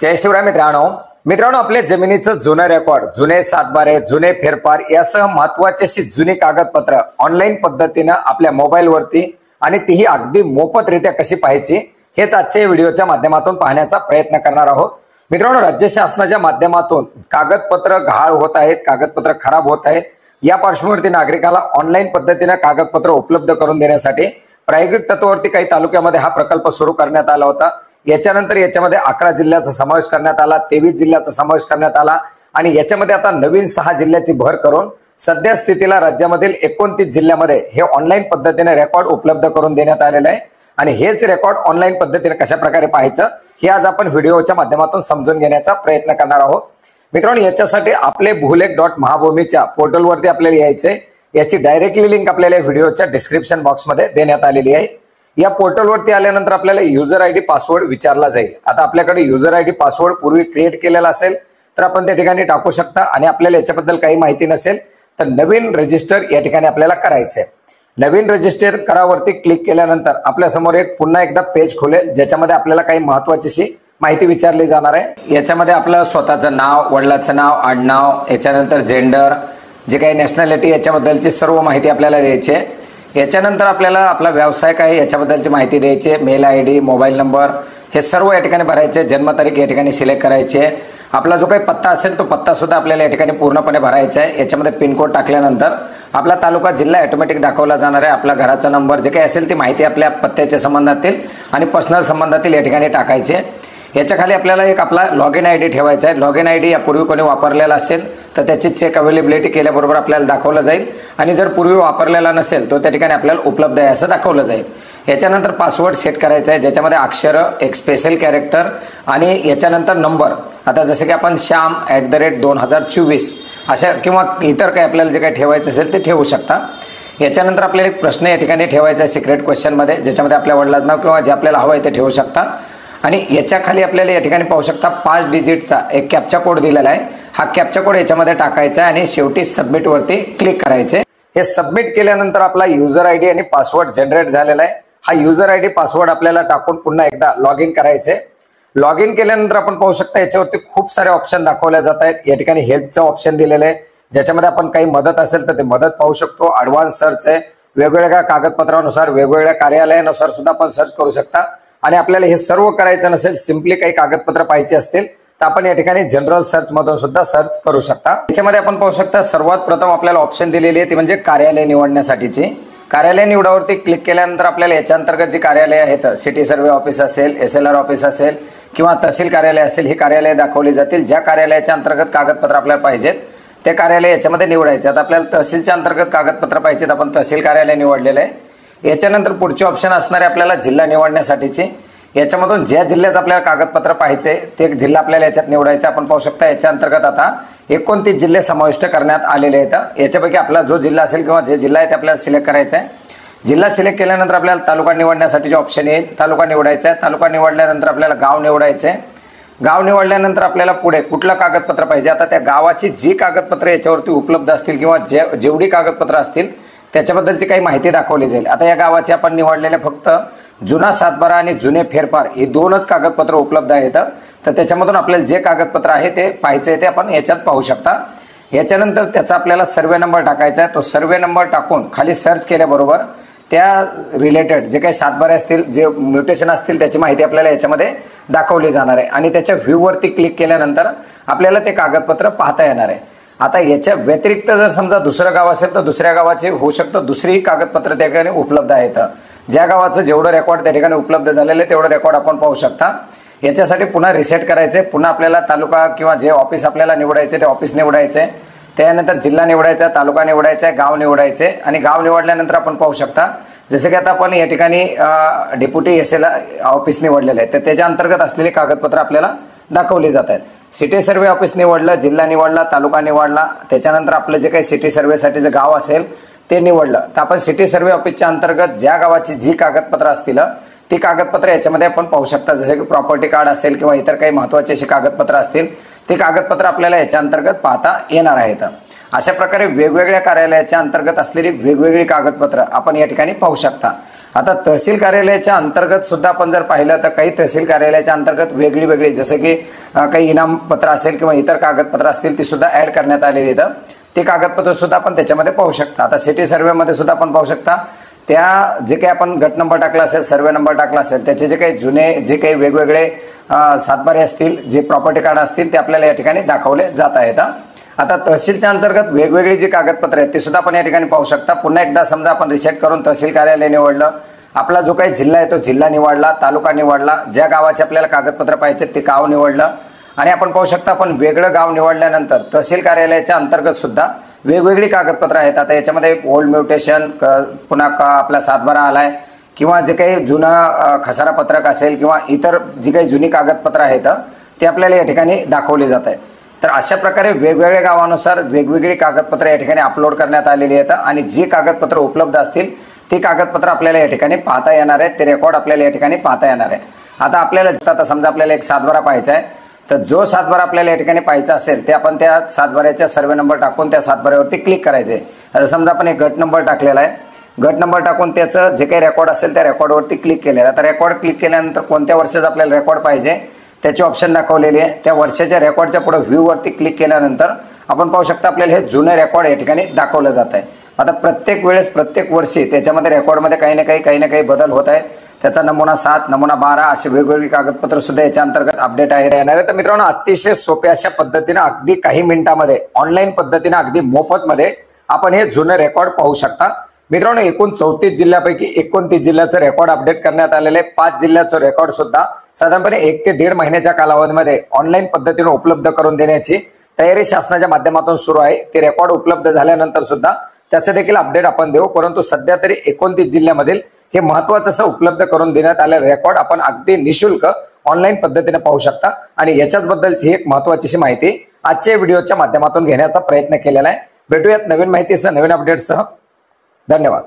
जय शिवराय मित्रांनो आपले जमिनीचं जुनं रेकॉर्ड, जुने सातबारे, जुने फेरफार यासह महत्त्वाची अशी जुनी कागदपत्र ऑनलाईन पद्धतीने आपल्या मोबाईलवरती आणि तीही अगदी मोफतरित्या कशी पाहायची हेच आजच्या व्हिडिओच्या माध्यमातून पाहण्याचा प्रयत्न करणार आहोत। मित्रांनो, राज्य शासनाच्या माध्यमातून कागदपत्र गहाळ होत आहेत, कागदपत्र खराब होत आहेत। या पार्श्वभूमीवरती नागरिकाला ऑनलाईन पद्धतीने कागदपत्र उपलब्ध करून देण्यासाठी प्रायोगिक तत्वावरती काही तालुक्यामध्ये हा प्रकल्प सुरू करण्यात आला होता। याच्यानंतर याच्यामध्ये 11 जिल्ह्याचा समावेश करण्यात आला, 23 जिल्ह्याचा समावेश करण्यात आला आणि याच्यामध्ये आता नवीन 6 जिल्ह्याची भर करून सध्या स्थितीला राज्यामधील 29 जिल्ह्यामध्ये हे ऑनलाईन पद्धतीने रेकॉर्ड उपलब्ध करून देण्यात आलेले आहे। आणि हेच रेकॉर्ड ऑनलाईन पद्धतीने कशा प्रकारे पाहायचं हे आज आपण व्हिडिओच्या माध्यमातून समजून घेण्याचा प्रयत्न करणार आहोत। मित्रांनो, याच्यासाठी आपले भूलेख.महाभूमीच्या पोर्टलवरती आपल्याला यायचंय। याची डायरेक्टली लिंक आपल्याला व्हिडिओच्या डिस्क्रिप्शन बॉक्समध्ये देण्यात आलेली आहे। या पोर्टलवरती आल्यानंतर आपल्याला युजर आयडी पासवर्ड विचारला जाईल। आता आपल्याकडे युजर आयडी पासवर्ड पूर्वी क्रिएट केलेला असेल तर आपण त्या ठिकाणी टाकू शकता आणि आपल्याला याच्याबद्दल काही माहिती नसेल तर नवीन रजिस्टर या ठिकाणी आपल्याला करायचं आहे। नवीन रजिस्टर करावरती क्लिक केल्यानंतर आपल्या समोर एक पुन्हा एकदा पेज खुलेल ज्याच्यामध्ये आपल्याला काही महत्त्वाची माहिती विचारली जाणार आहे। याच्यामध्ये आपलं स्वतःचं नाव, वडिलांचं नाव, आडनाव, याच्यानंतर जेंडर, जे काही नॅशनॅलिटी याच्याबद्दलची सर्व माहिती आपल्याला द्यायची आहे। याच्यानंतर आपल्याला आपला व्यवसाय काय याच्याबद्दलची माहिती द्यायची आहे। मेल आयडी, मोबाईल नंबर हे सर्व या ठिकाणी भरायचे। जन्मतारीख या ठिकाणी सिलेक्ट करायची आहे। आपला जो काही पत्ता असेल तो पत्ता सुद्धा आपल्याला या ठिकाणी पूर्णपणे भरायचा आहे। याच्यामध्ये पिन कोड टाकल्यानंतर आपला तालुका, जिल्हा ऑटोमॅटिक दाखवला जाणार आहे। आपला घराचा नंबर जे काही असेल ती माहिती आपल्या पत्त्याच्या संबंधातील आणि पर्सनल संबंधातील या ठिकाणी टाकायची आहे। याच्या खाली आपल्याला एक आपला लॉग इन आयडी ठेवायचा आहे। लॉग इन आयडी यापूर्वी कोणी वापरलेला असेल तर त्याची चेक अवेलेबिलिटी केल्याबरोबर आपल्याला दाखवलं जाईल आणि जर पूर्वी वापरलेला नसेल तो त्या ठिकाणी आपल्याला उपलब्ध आहे असं दाखवलं जाईल। याच्यानंतर पासवर्ड सेट करायचा आहे ज्याच्यामध्ये अक्षर, एक स्पेशल कॅरेक्टर आणि याच्यानंतर नंबर। आता जसे की आपण श्याम@2024 अशा किंवा इतर काही आपल्याला जे काही ठेवायचं असेल ते ठेवू शकता। याच्यानंतर आपल्याला एक प्रश्न या ठिकाणी ठेवायचा आहे सिक्रेट क्वेश्चनमध्ये, ज्याच्यामध्ये आपल्या वडिलांचं नाव किंवा जे आपल्याला हवं आहे ते ठेवू शकता। आणि याच्या खाली आपल्याला या ठिकाणी पाहू शकता 5 डिजिटचा एक कॅप्चा कोड दिलेला आहे। हा कॅप्चा कोड याच्यामध्ये टाकायचा आहे आणि शेवटी सबमिट वरती क्लिक करायचे। हे सबमिट केल्यानंतर आपला युजर आयडी आणि पासवर्ड जनरेट झालेला आहे। हा युजर आयडी पासवर्ड आपल्याला टाकून पुन्हा एकदा लॉग इन करायचे। लॉग इन केल्यानंतर आपण पाहू शकता याच्यावरती खूप सारे ऑप्शन दाखवले जात आहेत। या ठिकाणी हेल्पचं ऑप्शन दिलेलं आहे ज्याच्यामध्ये आपण काही मदत असेल तर ते मदत पाहू शकतो। ॲडव्हान्स सर्च आहे, वेगवेगळ्या कागदपत्रानुसार, वेगवेगळ्या कार्यालयानुसार सुद्धा आपण सर्च करू शकता। आणि आपल्याला हे सर्व करायचं नसेल, सिंपली काही कागदपत्र पाहिजे असतील तर आपण या ठिकाणी जनरल सर्च मधून सुद्धा सर्च करू शकता। याच्यामध्ये आपण पाहू शकता सर्वात प्रथम आपल्याला ऑप्शन दिलेली आहे ती म्हणजे कार्यालय निवडण्यासाठीची। कार्यालय निवडावरती क्लिक केल्यानंतर आपल्याला याच्या अंतर्गत जी कार्यालय आहेत, सिटी सर्व्हे ऑफिस असेल, SLR ऑफिस असेल किंवा तहसील कार्यालय असेल, ही कार्यालय दाखवली जातील। ज्या कार्यालयाच्या अंतर्गत कागदपत्र आपल्याला पाहिजेत ते कार्यालय याच्यामध्ये निवडायचे। आता आपल्याला तहसीलच्या अंतर्गत कागदपत्र पाहिजेत, आपण तहसील कार्यालय निवडलेलं आहे। याच्यानंतर पुढचे ऑप्शन असणार आहे आपल्याला जिल्हा निवडण्यासाठीचे। याच्यामधून ज्या जिल्ह्यात आपल्याला कागदपत्र पाहिजे ते जिल्हा आपल्याला याच्यात निवडायचा। आपण पाहू शकता याच्या अंतर्गत आता 29 जिल्हे समाविष्ट करण्यात आलेले आहेत। याच्यापैकी आपला जो जिल्हा असेल किंवा जे जिल्हा आहे ते आपल्याला सिलेक्ट करायचा आहे। जिल्हा सिलेक्ट केल्यानंतर आपल्याला तालुका निवडण्यासाठीचे ऑप्शन येईल। तालुका निवडायचा आहे। तालुका निवडल्यानंतर आपल्याला गाव निवडायचं आहे। गाव निवडल्यानंतर आपल्याला पुढे कुठलं कागदपत्र पाहिजे, आता त्या गावाची जी कागदपत्र याच्यावरती उपलब्ध असतील किंवा जेवढी कागदपत्र असतील त्याच्याबद्दलची काही माहिती दाखवली जाईल। आता या गावाचे आपण निवडलेले फक्त जुना सातबारा आणि जुने फेरफार हे 2च कागदपत्र उपलब्ध आहेत। तर त्याच्यामधून आपल्याला जे कागदपत्र आहे ते पाहायचे ते आपण याच्यात पाहू शकता। याच्यानंतर त्याचा आपल्याला सर्वे नंबर टाकायचा आहे। तो सर्वे नंबर टाकून खाली सर्च केल्याबरोबर त्या रिलेटेड जे काही सातबारे असतील, जे म्युटेशन असतील त्याची माहिती आपल्याला याच्यामध्ये दाखवली जाणार आहे आणि त्याच्या व्ह्यूवरती क्लिक केल्यानंतर आपल्याला ते कागदपत्र पाहता येणार आहे। आता याच्या व्यतिरिक्त जर समजा दुसरं गाव असेल तर दुसऱ्या गावाचे होऊ शकतं दुसरी कागदपत्र त्या ठिकाणी उपलब्ध आहेत। ज्या गावाचं जेवढं रेकॉर्ड त्या ठिकाणी उपलब्ध झालेलं आहे तेवढं रेकॉर्ड आपण पाहू शकता। याच्यासाठी पुन्हा रिसेट करायचे, पुन्हा आपल्याला तालुका किंवा जे ऑफिस आपल्याला निवडायचे ते ऑफिस निवडायचे। त्यानंतर जिल्हा निवडायचा, तालुका निवडायचा, गाव निवडायचे आणि गाव निवडल्यानंतर आपण पाहू शकता जसं की आता आपण या ठिकाणी डेप्युटी SLR ऑफिस निवडलेलं आहे तर त्याच्या अंतर्गत असलेले कागदपत्र आपल्याला दाखवले जात आहेत। सिटी सर्व्हे ऑफिस निवडलं, जिल्हा निवडला, तालुका निवडला, त्याच्यानंतर आपलं जे काही सिटी सर्व्हेसाठीचं गाव असेल ते निवडलं तर आपण सिटी सर्व्हे ऑफिसच्या अंतर्गत ज्या गावाची जी कागदपत्र असतील ती कागदपत्र याच्यामध्ये आपण पाहू शकता। जसे की प्रॉपर्टी कार्ड असेल किंवा इतर काही महत्त्वाचे अशी कागदपत्र असतील ते कागदपत्र आपल्याला याच्या अंतर्गत पाहता येणार आहेत। अशा प्रकारे वेगवेगळ्या कार्यालयाच्या अंतर्गत असलेली वेगवेगळी कागदपत्र आपण या ठिकाणी पाहू शकता। आता तहसील कार्यालयाच्या अंतर्गत सुद्धा आपण जर पाहिलं तर काही तहसील कार्यालयाच्या अंतर्गत वेगळी वेगळी जसं की काही इनाम पत्र असेल किंवा इतर कागदपत्र असतील ती सुद्धा ऍड करण्यात आलेली आहेत. ते कागदपत्र सुद्धा आपण त्याच्यामध्ये पाहू शकता. आता सिटी सर्वे मध्ये सुद्धा आपण पाहू शकता त्या जे काही आपण गट नंबर टाकला असेल, सर्वे नंबर टाकला असेल, त्याचे जे काही जुने जे काही वेगवेगळे सातबारे असतील, जे प्रॉपर्टी कार्ड असतील ते आपल्याला या ठिकाणी दाखवले जात आहेत. आता तहसीलच्या अंतर्गत वेगवेगळी जी कागदपत्र आहेत ते सुद्धा आपण या ठिकाणी पाहू शकता. पुन्हा एकदा समजा आपण रिसेट करून तहसील कार्यालय निवडलं, आपला जो काही जिल्हा आहे तो जिल्हा निवडला, तालुका निवडला, ज्या गावाचे आपल्याला कागदपत्र पाहिजे ते गाव निवडलं आणि आपण पाहू शकता आपण वेगळं गाव निवडल्यानंतर तहसील कार्यालयाच्या अंतर्गत सुद्धा वेगवेगळी कागदपत्र आहेत. आता याच्यामध्ये ओल्ड म्युटेशन, पुन्हा आपला सातबारा आलाय किंवा जे काही जुनं खसारा पत्रक असेल किंवा इतर जी काही जुनी कागदपत्र आहेत ते आपल्याला या ठिकाणी दाखवली जात आहे. तर अशा प्रकारे वेगवेगळ्या गावानुसार वेगवेगळी कागदपत्र या ठिकाणी अपलोड करण्यात आलेली आहेत आणि जी कागदपत्र उपलब्ध असतील ती कागदपत्र आपल्याला या ठिकाणी पाहता येणार आहेत, ते रेकॉर्ड आपल्याला या ठिकाणी पाहता येणार आहे. आता आपल्याला आता समजा आपल्याला एक सातबारा पाहायचा आहे, तर जो सातबारा आपल्याला या ठिकाणी पाहायचा असेल ते आपण त्या सातबाऱ्याच्या सर्वे नंबर टाकून त्या सातबाऱ्यावरती क्लिक करायचे. आता समजा आपण एक गट नंबर टाकलेला आहे, गट नंबर टाकून त्याचं जे काही रेकॉर्ड असेल त्या रेकॉर्डवरती क्लिक केलेलं. आता रेकॉर्ड क्लिक केल्यानंतर कोणत्या वर्षाचं आपल्याला रेकॉर्ड पाहिजे त्याची ऑप्शन दाखवलेली आहे. त्या वर्षाच्या रेकॉर्डच्या पुढे व्ह्यू वरती क्लिक केल्यानंतर आपण पाहू शकता आपल्याला हे जुने रेकॉर्ड या ठिकाणी दाखवलं जात आहे. आता प्रत्येक वेळेस प्रत्येक वर्षी त्याच्यामध्ये रेकॉर्डमध्ये काही ना काही बदल होत आहे. त्याचा नमुना 7, नमुना 12 असे वेगवेगळी कागदपत्र सुद्धा याच्या अंतर्गत अपडेट आहे येणार आहे. तर मित्रांनो अतिशय सोप्या अशा पद्धतीने अगदी काही मिनिटांमध्ये ऑनलाईन पद्धतीने अगदी मोफत मध्ये आपण हे जुने रेकॉर्ड पाहू शकता. मित्रांनो एकूण 34 जिल्ह्यापैकी 29 जिल्ह्याचं रेकॉर्ड अपडेट करण्यात आलेले 5 जिल्ह्याचं रेकॉर्ड सुद्धा साधारणपणे 1 ते 1.5 महिन्याच्या कालावधीमध्ये ऑनलाईन पद्धतीने उपलब्ध करून देण्याची तयारी शासनाच्या माध्यमातून सुरू आहे. ते रेकॉर्ड उपलब्ध झाल्यानंतर सुद्धा त्याचं देखील अपडेट आपण देऊ, परंतु सध्या तरी 29 जिल्ह्यामधील हे महत्त्वाचं असं उपलब्ध करून देण्यात आलेलं रेकॉर्ड आपण अगदी निशुल्क ऑनलाईन पद्धतीने पाहू शकता आणि याच्याच बद्दलची एक महत्त्वाची माहिती आजच्या व्हिडिओच्या माध्यमातून घेण्याचा प्रयत्न केलेला आहे. भेटूयात नवीन माहितीसह, नवीन अपडेटसह. धन्यवाद.